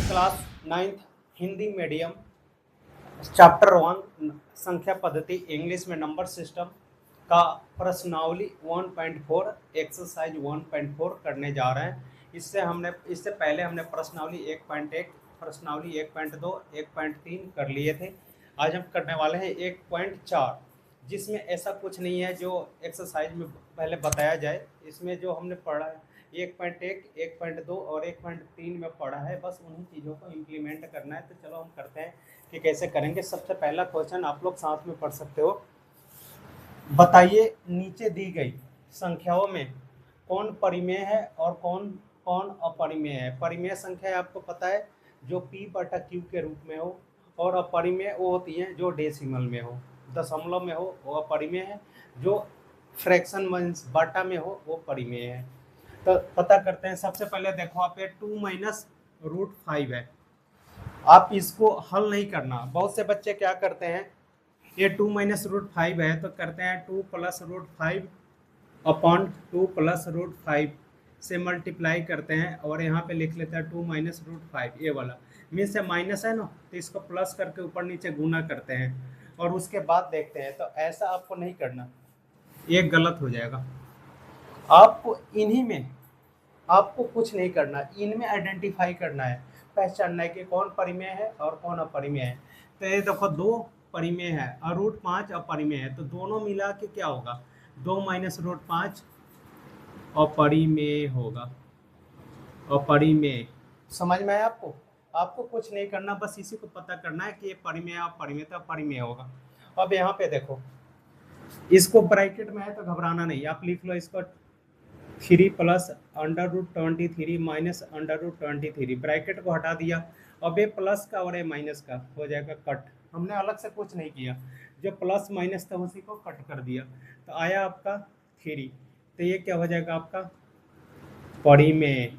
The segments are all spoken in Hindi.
Class 9th Hindi medium chapter 1 संख्या पद्धति इंग्लिश में नंबर सिस्टम का प्रश्नावली 1.4 एक्सरसाइज 1.4 करने जा रहे हैं। इससे पहले हमने प्रश्नावली 1.1 प्रश्नावली 1.2 1.3 कर लिए थे। आज हम करने वाले हैं 1.4 जिसमें ऐसा कुछ नहीं है जो एक्सरसाइज में पहले बताया जाए। इसमें जो हमने पढ़ा है 1.1 1.2 और 1.3 में पढ़ा है, बस उन्हीं चीज़ों को इम्प्लीमेंट करना है। तो चलो हम करते हैं कि कैसे करेंगे। सबसे पहला क्वेश्चन आप लोग साथ में पढ़ सकते हो। बताइए नीचे दी गई संख्याओं में कौन परिमेय है और कौन कौन अपरिमेय है। परिमेय संख्या आपको पता है जो p/q के रूप में हो, और अपरिमेय वो होती हैं जो डेसिमल में हो, दशमलव में हो वो अपरिमेय है, जो फ्रैक्शन मीन्स बाटा में हो वो परिमेय है। तो पता करते हैं। सबसे पहले देखो आप ये 2 - √5 है। आप इसको हल नहीं करना। बहुत से बच्चे क्या करते हैं, ये 2 - √5 है तो करते हैं 2 + √5 अपॉन 2 + √5 से मल्टीप्लाई करते हैं, और यहाँ पे लिख लेते हैं 2 - √5। ये वाला मीन्स से माइनस है ना, तो इसको प्लस करके ऊपर नीचे गुना करते हैं और उसके बाद देखते हैं। तो ऐसा आपको नहीं करना, ये गलत हो जाएगा। आपको इन्हीं में आपको कुछ नहीं करना, इनमें आइडेंटिफाई करना है, पहचानना है कि कौन परिमेय है और कौन अपरिमेय है। तो ये देखो 2 परिमेय है और √5 अपरिमेय है, तो दोनों मिला के क्या होगा 2 - √5 अपरिमेय होगा। अपरिमेय समझ में आया आपको? आपको कुछ नहीं करना, बस इसी को पता करना है कि ये परिमेय अपरिमेय तो अपरिमेय होगा। अब यहाँ पे देखो, इसको ब्रैकेट में है तो घबराना नहीं, आप लिख लो इसको 3 + √23 - √23, ब्रैकेट को हटा दिया। अब ये प्लस का और ये माइनस का हो जाएगा कट। हमने अलग से कुछ नहीं किया, जो प्लस माइनस था उसी को कट कर दिया, तो आया आपका 3। तो ये क्या हो जाएगा आपका परिमेय।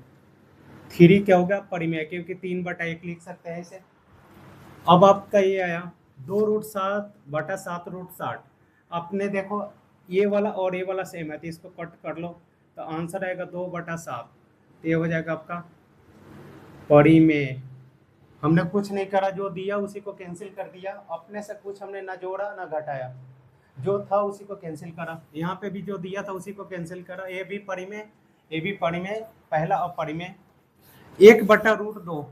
3 क्या होगा परिमेय, क्योंकि 3/1 लिख सकते हैं इसे। अब आपका ये आया 2√7/7 आपने देखो ये वाला और ये वाला सेम है, तो इसको कट कर लो, तो आंसर आएगा 2/7। तो ये हो जाएगा आपका परिमेय। हमने कुछ नहीं करा, जो दिया उसी को कैंसिल कर दिया, अपने से कुछ हमने ना जोड़ा ना घटाया, जो था उसी को कैंसिल करा। यहाँ पे भी जो दिया था उसी को कैंसिल करा। ये भी परिमेय, ये भी परिमेय, पहला अपरिमेय। 1/√2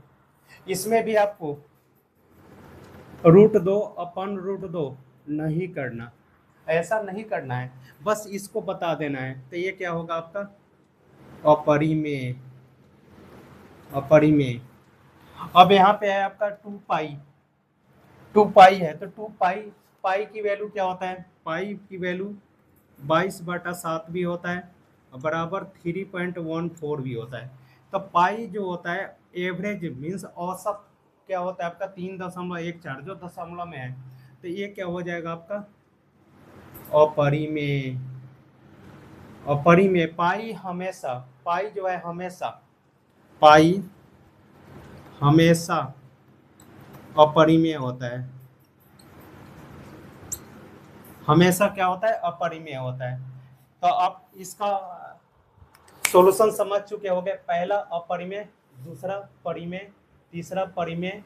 इसमें भी आपको √2 अपन √2 नहीं करना, ऐसा नहीं करना है, बस इसको बता देना है। तो ये क्या होगा आपका अपरिमेय। अपरिमेय। अब यहाँ पे है आपका 2π है, तो 2π पाई की वैल्यू क्या होता है, पाई की वैल्यू 22/7 भी होता है बराबर 3.14 भी होता है। तो पाई जो होता है एवरेज मीन्स औसत क्या होता है आपका 3.14, जो दशमलव में है। तो ये क्या हो जाएगा आपका अपरिमेय। अपरिमेय पाई हमेशा, पाई जो है हमेशा, पाई हमेशा अपरिमेय होता है। हमेशा क्या होता है अपरिमेय होता है। तो आप इसका सॉल्यूशन समझ चुके होंगे। पहला अपरिमेय, दूसरा परिमेय, तीसरा परिमेय,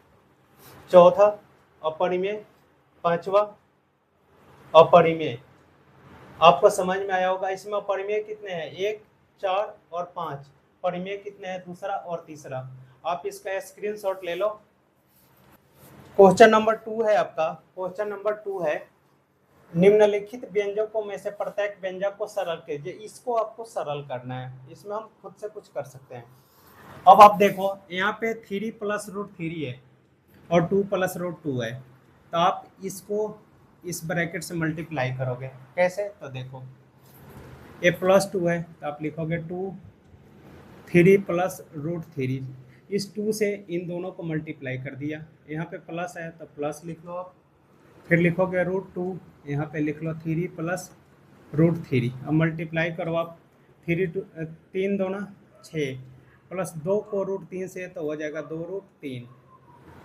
चौथा अपरिमेय, पांचवा अपरिमेय। आपको समझ में आया होगा। इसमें परिमेय कितने हैं 1 4 और 5, परिमेय कितने हैं दूसरा और तीसरा। आप इसका स्क्रीनशॉट ले लो। क्वेश्चन नंबर 2 है आपका। क्वेश्चन नंबर 2 है निम्नलिखित व्यंजकों में से प्रत्येक व्यंजक को सरल कीजिए। इसको आपको सरल करना है, इसमें हम खुद से कुछ कर सकते हैं। अब आप देखो यहाँ पे 3 + √3 है और 2 + √2 है, तो आप इसको इस ब्रैकेट से मल्टीप्लाई करोगे कैसे, तो देखो ये +2 है तो आप लिखोगे 3 + √3। इस 2 से इन दोनों को मल्टीप्लाई कर दिया, यहाँ पे प्लस है तो प्लस लिख लो आप, फिर लिखोगे √2, यहाँ पे लिख लो 3 + √3। अब मल्टीप्लाई करो आप, 3 दूना 6 प्लस 2 को √3 से तो हो जाएगा 2√3,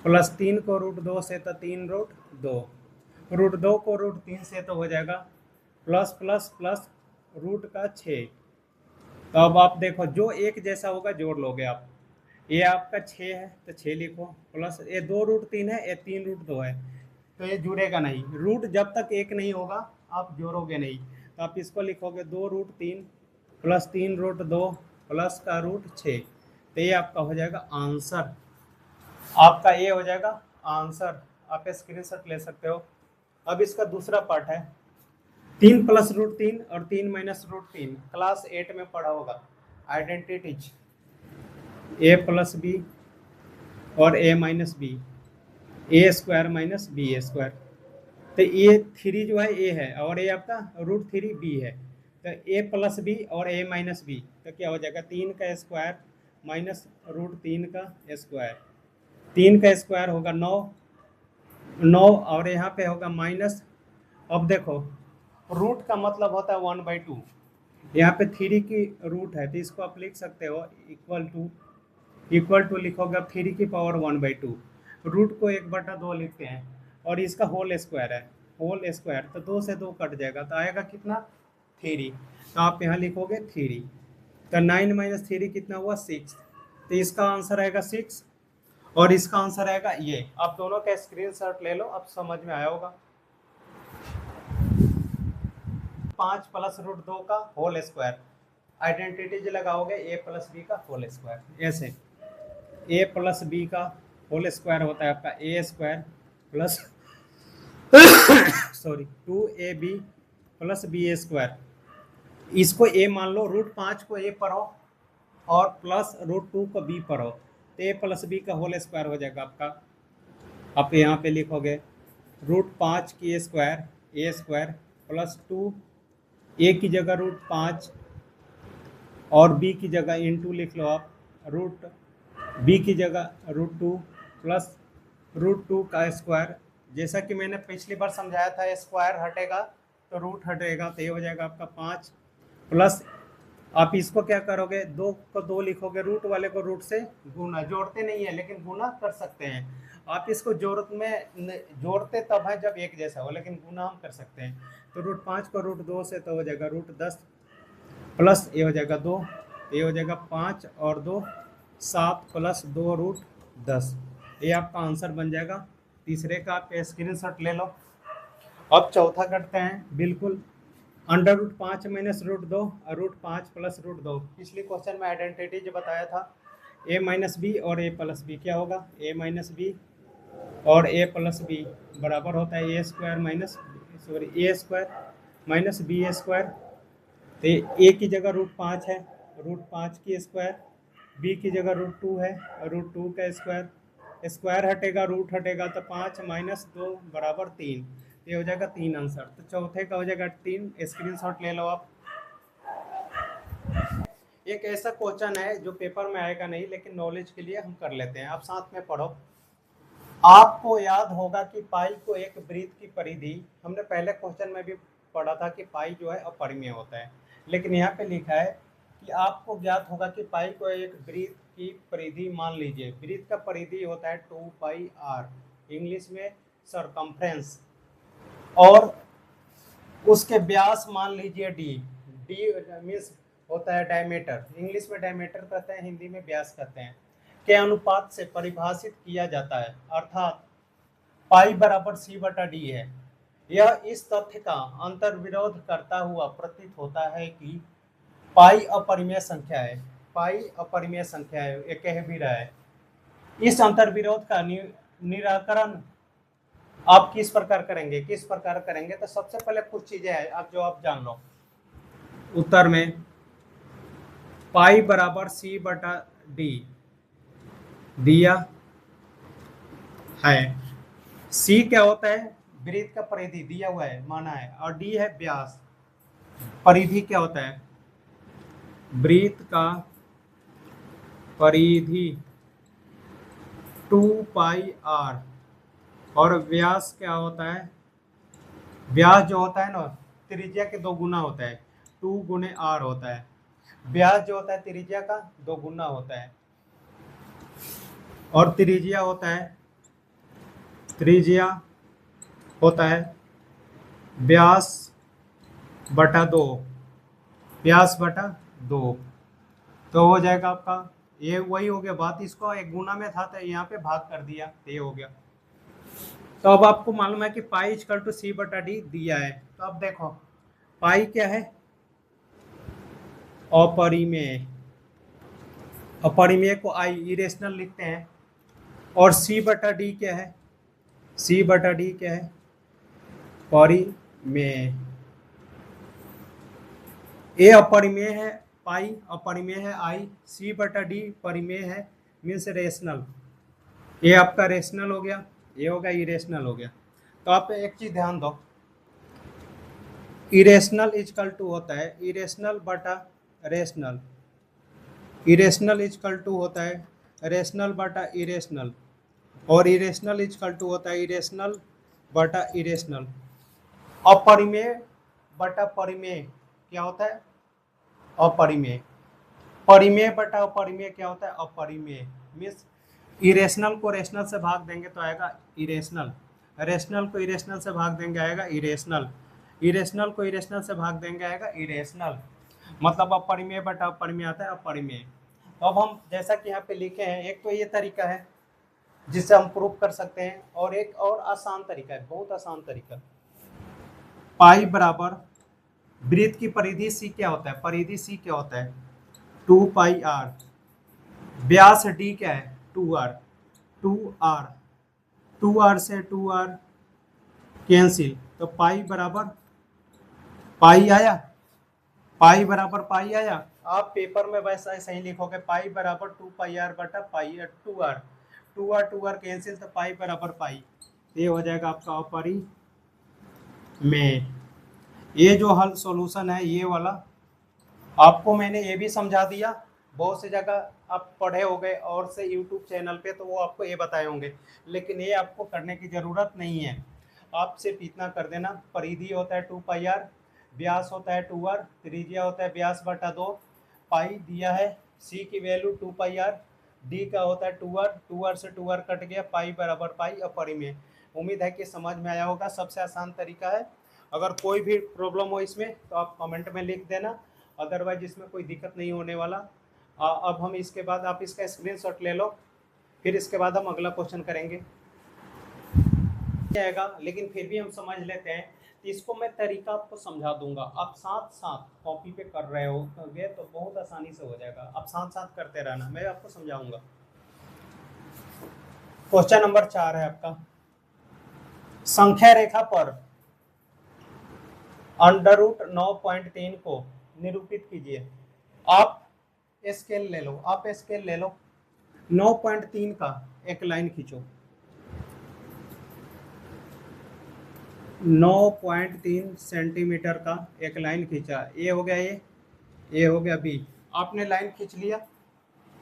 प्लस 3 को √2 से तो 3√2, √2 को √3 से तो हो जाएगा प्लस प्लस प्लस √6। तो अब आप देखो जो एक जैसा होगा जोड़ लोगे आप, ये आपका 6 है तो 6 लिखो, प्लस ये 2√3 है, ये 3√2 है, तो ये जुड़ेगा नहीं। रूट जब तक एक नहीं होगा आप जोड़ोगे नहीं, तो आप इसको लिखोगे 2√3 प्लस 3√2 प्लस का √6, तो ये आपका हो जाएगा आंसर। आपका ये हो जाएगा आंसर, आप स्क्रीनशॉट ले सकते हो। अब इसका दूसरा पार्ट है 3 प्लस √3 और 3 माइनस √3, क्लास 8 में पढ़ा होगा, आइडेंटिटीज ए प्लस बी और ए माइनस बी, ए स्क्वायर माइनस बी स्क्वायर। तो ये 3 जो है ए है और ये आपका √3 बी है, तो ए प्लस बी और ए माइनस बी, तो क्या हो जाएगा 3 का स्क्वायर माइनस √3 का स्क्वायर, 3 का स्क्वायर होगा 9 और यहाँ पे होगा माइनस। अब देखो रूट का मतलब होता है 1/2, यहाँ पे 3 की रूट है तो इसको आप लिख सकते हो इक्वल टू लिखोगे आप 3 की पावर 1/2, रूट को 1/2 लिखते हैं और इसका होल स्क्वायर है, होल स्क्वायर तो 2 से 2 कट जाएगा तो आएगा कितना 3, तो आप यहाँ लिखोगे 3, तो 9 माइनस 3 कितना हुआ 6, तो इसका आंसर आएगा 6 और इसका आंसर आएगा ये। आप दोनों का स्क्रीनशॉट ले लो, अब समझ में आया होगा। 5 प्लस √2 का होल स्क्वायर, आइडेंटिटीज लगाओगे a प्लस बी का होल स्क्वायर, ऐसे a प्लस बी का होल स्क्वायर होता है आपका a square plus sorry 2ab plus B square, इसको a मान लो, √5 को a पर हो और प्लस √2 को b पर हो, तो a प्लस बी का होल स्क्वायर हो जाएगा आपका। आप यहाँ पे लिखोगे √5 की square a square plus 2, a की जगह √5 और b की जगह इंटू लिख लो आप, b की जगह √2 प्लस √2 का स्क्वायर। जैसा कि मैंने पिछली बार समझाया था, स्क्वायर हटेगा तो रूट हटेगा, तो ये हो जाएगा आपका 5 प्लस, आप इसको क्या करोगे 2 को 2 लिखोगे, रूट वाले को रूट से गुना, जोड़ते नहीं है लेकिन गुना कर सकते हैं आप, इसको जोड़ते तब है जब एक जैसा हो, लेकिन गुना हम कर सकते हैं। तो √5 को √2 से तो हो जाएगा √10 प्लस ये हो जाएगा 2, ये हो जाएगा 5 और 2 7 प्लस 2 √10, ये आपका आंसर बन जाएगा। तीसरे का आप स्क्रीनशॉट ले लो। अब चौथा करते हैं, बिल्कुल √5 माइनस √2 और √5 प्लस √2, पिछले क्वेश्चन में आइडेंटिटी जो बताया था a माइनस बी और a प्लस बी, क्या होगा a माइनस बी और a प्लस बी बराबर होता है a square minus B square, तो a की जगह √5 है, √5 की स्क्वायर, b की जगह √2 है, √2 का स्क्वायर हटेगा रूट हटेगा, तो 5 माइनस 2 बराबर 3, ये हो जाएगा 3 आंसर। तो चौथे का हो जाएगा 3, स्क्रीनशॉट ले लो आप। एक ऐसा क्वेश्चन है जो पेपर में आएगा नहीं, लेकिन नॉलेज के लिए हम कर लेते हैं, आप साथ में पढ़ो। आपको याद होगा कि पाई को एक वृत्त की परिधि, हमने पहले क्वेश्चन में भी पढ़ा था कि पाई जो है अपरिमेय होता है, लेकिन यहाँ पे लिखा है कि आपको ज्ञात होगा कि पाई को एक वृत्त की परिधि मान लीजिए, वृत्त का परिधि होता है 2πr, इंग्लिश में सरकमफ्रेंस, और उसके व्यास मान लीजिए डी मीन्स होता है डायमीटर, इंग्लिश में डायमीटर कहते हैं, हिंदी में व्यास कहते हैं, के अनुपात से परिभाषित किया जाता है, अर्थात पाई बराबर c/d है। यह इस तथ्य का अंतर्विरोध करता हुआ प्रतीत होता है कि पाई अपरिमेय संख्या है, पाई अपरिमेय संख्या है, ये कह भी रहा है। इस अंतर्विरोध का निराकरण आप किस प्रकार करेंगे, तो सबसे पहले कुछ चीजें हैं आप जो आप जान लो। उत्तर में पाई बराबर c/d दिया है, c क्या होता है वृत्त का परिधि दिया हुआ है माना है, और d है व्यास, परिधि क्या होता है वृत्त का परिधि 2πr, और व्यास क्या होता है, व्यास जो होता है ना त्रिज्या के 2 गुना होता है, 2 गुने r होता है, व्यास जो होता है त्रिज्या का 2 गुना होता है, और त्रिज्या होता है व्यास बटा 2, तो हो जाएगा आपका ये वही हो गया बात, इसको एक गुना में था तो यहाँ पे भाग कर दिया, तो ये हो गया। तो अब आपको मालूम है कि पाई इक्वल टू सी बटा डी दिया है। तो अब देखो पाई क्या है, अपरिमेय, अपरिमेय को आई इरेशनल लिखते हैं। और सी बटा डी क्या है, सी बटा डी क्या है, परिमेय। ए अपरिमेय है, पाई अपरिमेय है आई, सी बटा डी परिमेय है, मीन्स रेशनल। ये आपका रेशनल हो गया, ये हो गया इरेशनल हो गया। तो आप एक चीज ध्यान दो, इरेशनल इक्वल टू होता है इरेशनल बटा रेशनल, इरेशनल इक्वल टू होता है रेशनल बटा इरेशनल, और इरेशनल इक्वल टू होता है इरेशनल बटा इरेशनल। अपरिमेय बटा परिमेय क्या होता है, अपरिमेय। परिमेय बटा अपरिमेय क्या होता है, अपरिमेय। मीन्स इरेशनल को रेशनल से भाग देंगे तो आएगा इरेशनल, रेशनल को इरेशनल से भाग देंगे आएगा इरेशनल, इरेशनल को इरेशनल से भाग देंगे आएगा इरेशनल। मतलब अपरिमेय बटा अपरिमेय आता है अपरिमेय। तो अब हम जैसा कि यहाँ पे लिखे हैं, एक तो ये तरीका है जिससे हम प्रूव कर सकते हैं, और एक और आसान तरीका है, बहुत आसान तरीका। पाई बराबर वृत्त की परिधि सी क्या होता है, परिधि सी क्या होता है 2 पाई आर, व्यास डी क्या है 2r, 2r, 2r से 2r कैंसिल, तो पाई बराबर पाई आया, पाई बराबर पाई आया। आप पेपर में वैसा ऐसा ही लिखोगे, पाई बराबर 2 पाई आर बटा पाई 2r, 2r 2r कैंसिल, तो पाई बराबर पाई। ये हो जाएगा आपका अपरिमेय। ये जो हल सॉल्यूशन है ये वाला, आपको मैंने ये भी समझा दिया, बहुत सी जगह आप पढ़े होंगे और से यूट्यूब चैनल पे, तो वो आपको ये बताए होंगे, लेकिन ये आपको करने की ज़रूरत नहीं है। आप सिर्फ इतना कर देना, परिधि होता है 2 पाई आर, व्यास होता है 2r, त्रिज्या होता है व्यास बटा 2, पाई दिया है, सी की वैल्यू 2 पाई आर, डी का होता है 2r, 2r से 2r कट गया, पाई बराबर पाई अपरिमेय। उम्मीद है कि समझ में आया होगा, सबसे आसान तरीका है। अगर कोई भी प्रॉब्लम हो इसमें तो आप कमेंट में लिख देना, अदरवाइज इसमें कोई दिक्कत नहीं होने वाला। अब हम इसके बाद आप इसका स्क्रीनशॉट ले लो, फिर इसके बाद हम अगला क्वेश्चन करेंगे आएगा, लेकिन फिर भी हम समझ लेते हैं। इसको मैं तरीका आपको समझा दूंगा, आप साथ साथ कॉपी पे कर रहे होगे तो बहुत आसानी से हो जाएगा, आप साथ साथ करते रहना, मैं आपको समझाऊंगा। क्वेश्चन नंबर 4 है आपका, संख्या रेखा पर अंडर रूट 9.3 को निरूपित कीजिए। आप स्केल ले लो, आप स्केल ले लो, 9.3 का एक लाइन खींचो, 9.3 सेंटीमीटर का एक लाइन खींचा, ये हो गया ये हो गया बी। आपने लाइन खींच लिया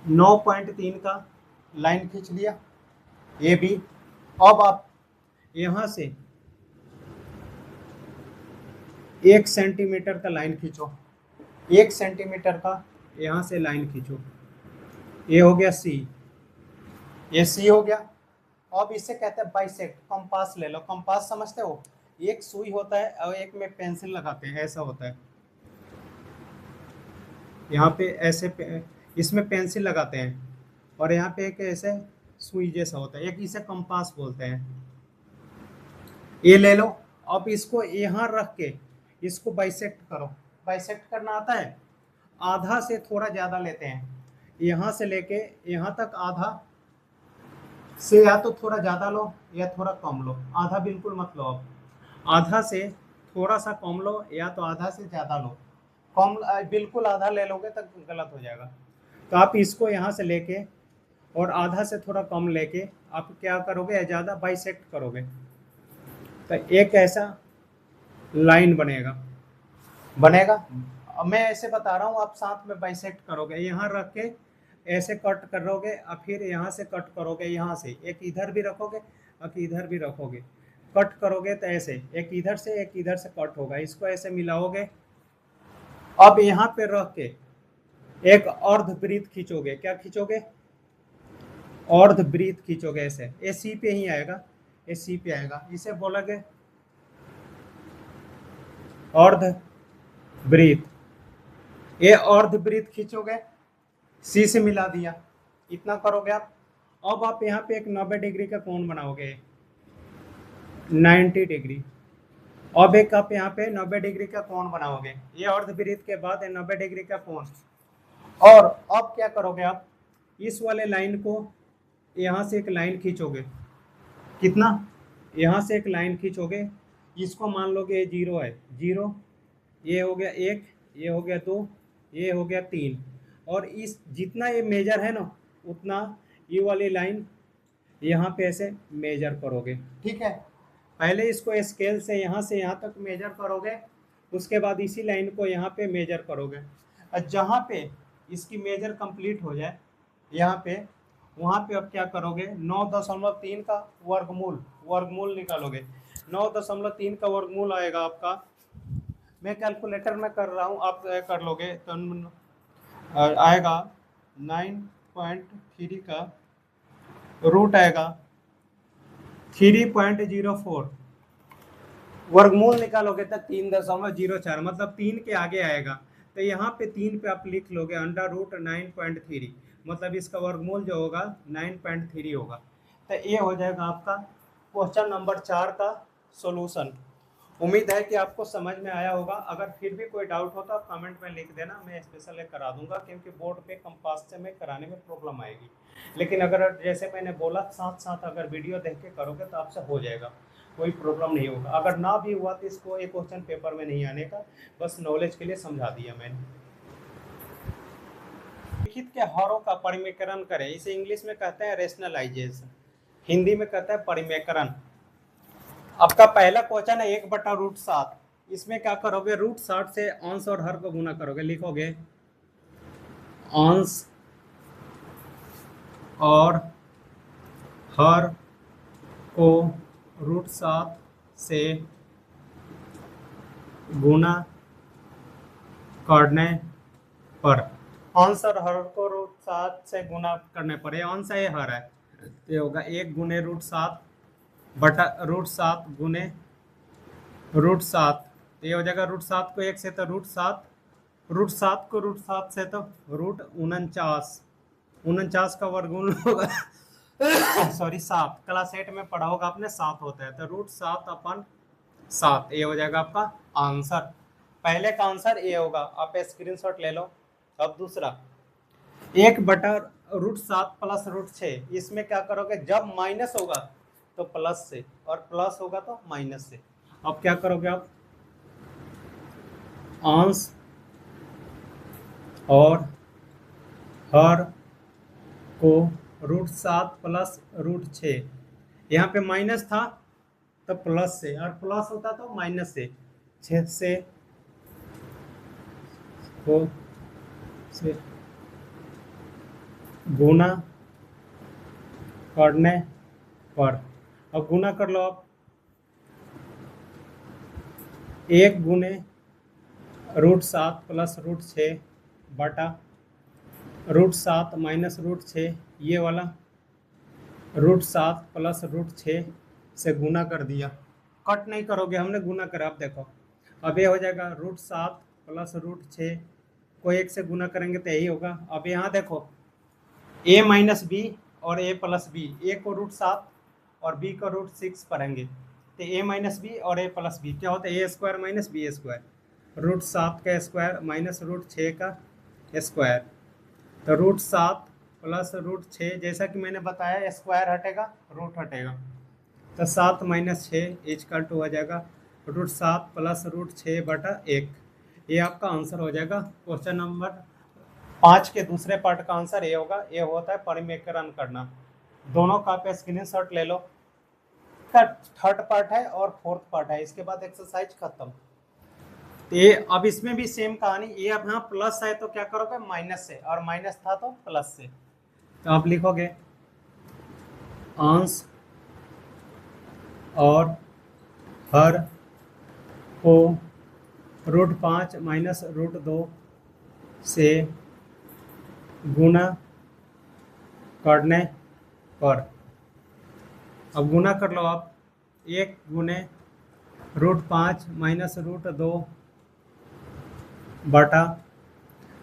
9.3 का लाइन खींच लिया, ये बी। अब आप यहाँ से 1 सेंटीमीटर का लाइन खींचो, 1 सेंटीमीटर का यहाँ से लाइन खींचो, ये हो गया सी, ये सी हो गया। अब इसे कहते हैं बाइसेक्ट, कंपास ले लो, कंपास समझते हो, एक सुई होता है और एक में पेंसिल लगाते हैं, ऐसा होता है, यहाँ पे ऐसे इसमें पेंसिल लगाते हैं, और यहाँ पे एक ऐसे सुई जैसा होता है, एक इसे कंपास बोलते हैं। ये ले लो, अब इसको यहाँ रख के इसको बाइसेक्ट करो। बाइसेक्ट करना आता है, आधा से थोड़ा ज़्यादा लेते हैं, यहाँ से लेके यहाँ तक आधा से या तो थोड़ा ज़्यादा लो या थोड़ा कम लो, आधा बिल्कुल मत लो, अब आधा से थोड़ा सा कम लो या तो आधा से ज़्यादा लो, कम बिल्कुल आधा ले लोगे तो गलत हो जाएगा। तो आप इसको यहाँ से लेके और आधा से थोड़ा कम लेके आप क्या करोगे, ज़्यादा बाइसेक्ट करोगे, तो एक ऐसा लाइन बनेगा बनेगा। अब मैं ऐसे बता रहा हूँ, आप साथ में बाइसेक्ट करोगे, यहाँ रख के ऐसे कट करोगे और फिर यहाँ से कट करोगे, यहाँ से एक इधर भी रखोगे और इधर भी रखोगे, कट करोगे तो ऐसे एक इधर से कट होगा, इसको ऐसे मिलाओगे। अब यहाँ पे रख के एक अर्धवृत्त खींचोगे, क्या खींचोगे, अर्धवृत्त खींचोगे, ऐसे ये सी पे ही आएगा, ये सी पे आएगा, इसे बोलोगे अर्धवृत्त। ये अर्धवृत्त खींचोगे, सी से मिला दिया, इतना करोगे आप। अब आप यहाँ पे एक 90 डिग्री का कोण बनाओगे, 90 डिग्री। अब एक आप यहाँ पे 90 डिग्री का कोण बनाओगे, ये अर्धवृत्त के बाद 90 डिग्री का कोण। और अब क्या करोगे आप, इस वाले लाइन को यहाँ से एक लाइन खींचोगे, कितना, यहाँ से एक लाइन खींचोगे, इसको मान लोगे ये 0 है, 0, ये हो गया 1, ये हो गया 2, ये हो गया 3, और इस जितना ये मेजर है ना उतना ये वाली लाइन यहाँ पे ऐसे मेजर करोगे, ठीक है। पहले इसको स्केल से यहाँ तक मेजर करोगे, उसके बाद इसी लाइन को यहाँ पे मेजर करोगे, और जहाँ पे इसकी मेजर कंप्लीट हो जाए यहाँ पे, वहाँ पे अब क्या करोगे, 9.3 का वर्गमूल निकालोगे। 9.3 का वर्गमूल आएगा आपका, मैं कैलकुलेटर में कर रहा हूँ, आप कर लोगे तो आएगा 9.3 का रूट आएगा 3.04, वर्गमूल निकालोगे तो 3.04, मतलब 3 के आगे आएगा, तो यहाँ पे 3 पे आप लिख लोगे √9.3, मतलब इसका वर्गमूल जो होगा 9.3 होगा। तो ये हो जाएगा आपका क्वेश्चन नंबर 4 का सॉल्यूशन। उम्मीद है कि आपको समझ में आया होगा। अगर फिर भी कोई डाउट हो तो आप कमेंट में लिख देना, मैं स्पेशल एक करा दूंगा, क्योंकि बोर्ड पे कंपास से मैं कराने में प्रॉब्लम आएगी। लेकिन अगर जैसे मैंने बोला साथ साथ अगर वीडियो देख के करोगे तो आपसे हो जाएगा, कोई प्रॉब्लम नहीं होगा। अगर ना भी हुआ तो इसको एक क्वेश्चन पेपर में नहीं आने का, बस नॉलेज के लिए समझा दिया मैंने। लिखित के हरों का परिमेकरण करें, इसे इंग्लिश में कहते हैं रेशनलाइजेशन, हिंदी में कहते हैं परिमेकरण। आपका पहला क्वेश्चन है 1/√7, इसमें क्या करोगे, √60 से अंश और हर को गुना करोगे, लिखोगे अंश और हर को √7 से गुना करने पर, अंश और हर को √7 से गुना करने पर, ये अंश है ये हर है, ये होगा 1 गुने √7 बटा √7 गुने √7, ये हो जाएगा √7 को 1 से तो √7, √7 को √7 से तो √49 का वर्गमूल होगा सॉरी 7, क्लास 8 में पढ़ा होगा आपने, 7 होता है, तो √7/7, ये हो जाएगा आपका आंसर। पहले का आंसर ये होगा, आप स्क्रीनशॉट ले लो। अब दूसरा 1/√7 प्लस √6, इसमें क्या करोगे, जब माइनस होगा तो प्लस से, और प्लस होगा तो माइनस से। अब क्या करोगे आप, अंश और हर को √7 प्लस √6, यहाँ पे माइनस था तो प्लस से, और प्लस होता तो माइनस से, 6 से को से गुना करने पर, अब गुना कर लो आप, 1 गुने √7 प्लस √6 बटा √7 माइनस √6, ये वाला √7 प्लस √6 से गुना कर दिया, कट नहीं करोगे, हमने गुना करा। अब देखो, अब ये हो जाएगा √7 प्लस √6 को 1 से गुना करेंगे तो यही होगा। अब यहाँ देखो a माइनस बी और a प्लस बी, a को √7 और b को √6 पढ़ेंगे, तो a माइनस बी और a प्लस बी क्या होता है, a² माइनस b², √7 का स्क्वायर माइनस √6 का स्क्वायर, तो √7 प्लस √6, जैसा कि मैंने बताया स्क्वायर हटेगा रूट हटेगा, तो 7 माइनस 6 इक्वल टू हो जाएगा √7 प्लस √6/1। ये आपका आंसर हो जाएगा। क्वेश्चन नंबर 5 के दूसरे पार्ट का आंसर ये होगा, ये होता है परिमेकरण करना। दोनों का आप स्क्रीनशॉट ले लो, थर्ड पार्ट है और फोर्थ पार्ट है, इसके बाद एक्सरसाइज खत्म। ये अब इसमें भी सेम कहानी, ये अब यहाँ प्लस है तो क्या करोगे, माइनस से, और माइनस था तो प्लस से, तो आप लिखोगे अंश और हर को √5 माइनस √2 से गुना करने पर, अब गुना कर लो आप, 1 गुने √5 माइनस √2 बटा,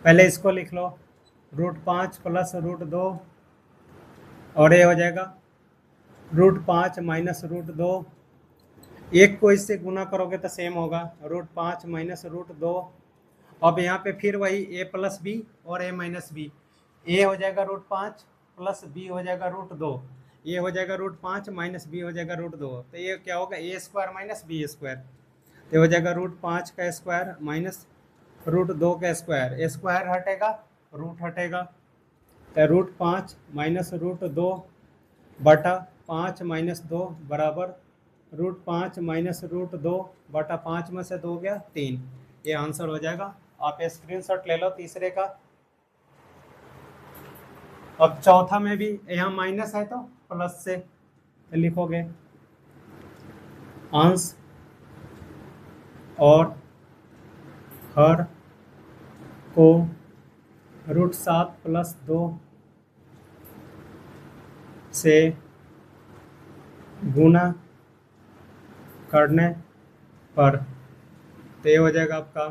पहले इसको लिख लो √5 प्लस √2 और ये हो जाएगा √5 माइनस √2। एक को इससे गुना करोगे तो सेम होगा, √5 माइनस √2। अब यहाँ पे फिर वही a प्लस बी और a माइनस बी। ए हो जाएगा √5 प्लस बी हो जाएगा √2। ये हो जाएगा √5 माइनस बी हो जाएगा √2। तो ये क्या होगा, ए स्क्वायर माइनस बी स्क्वायर। तो हो जाएगा √5 का स्क्वायर माइनस √2 का स्क्वायर। स्क्वायर हटेगा, रूट हटेगा, तो √5 माइनस √2 बटा 5 माइनस 2 बराबर √5 माइनस √2 बटा 5 में से 2 गया 3। ये आंसर हो जाएगा। आप स्क्रीनशॉट ले लो तीसरे का। अब चौथा में भी यहाँ माइनस है तो प्लस से लिखोगे अंश और हर को √7 प्लस 2 से गुना करने पर तो ये हो जाएगा आपका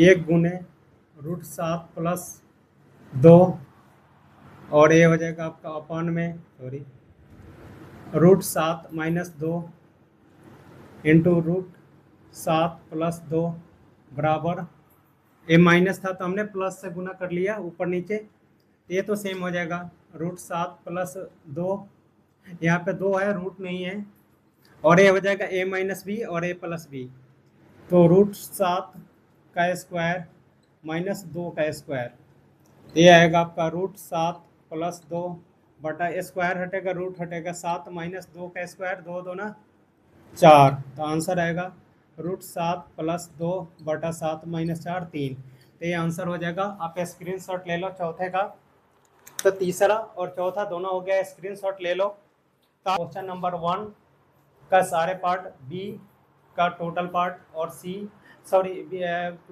1 गुने √7 प्लस 2 और ये हो जाएगा आपका अपन में √7 माइनस 2 इंटू √7 प्लस 2 बराबर, ये माइनस था तो हमने प्लस से गुना कर लिया ऊपर नीचे। ये तो सेम हो जाएगा √7 प्लस 2, यहाँ पे 2 है रूट नहीं है, और ये हो जाएगा a माइनस बी और a प्लस बी। तो √7 का स्क्वायर माइनस 2 का स्क्वायर, ये आएगा आपका √7 प्लस 2 बटा स्क्वायर हटेगा रूट हटेगा 7 माइनस 2 का स्क्वायर, 2 2 ना 4। तो आंसर आएगा √7 प्लस 2 बटा 7 माइनस 4 3। तो ये आंसर हो जाएगा। आप स्क्रीनशॉट ले लो चौथे का। तो तीसरा और चौथा दोनों हो गया, स्क्रीनशॉट ले लो। क्वेश्चन नंबर 1 का सारे पार्ट, बी का टोटल पार्ट और सॉरी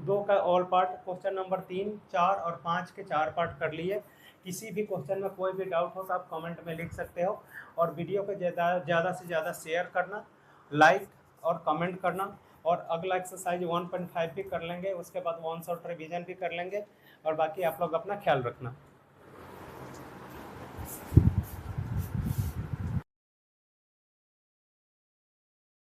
2 का ऑल पार्ट, क्वेश्चन नंबर 3 4 और 5 के 4 पार्ट कर लिए। किसी भी क्वेश्चन में कोई भी डाउट हो तो आप कमेंट में लिख सकते हो, और वीडियो को ज़्यादा से ज़्यादा शेयर करना, लाइक और कमेंट करना। और अगला एक्सरसाइज 1.5 भी कर लेंगे, उसके बाद 1 शॉट रिवीजन भी कर लेंगे, और बाकी आप लोग अपना ख्याल रखना।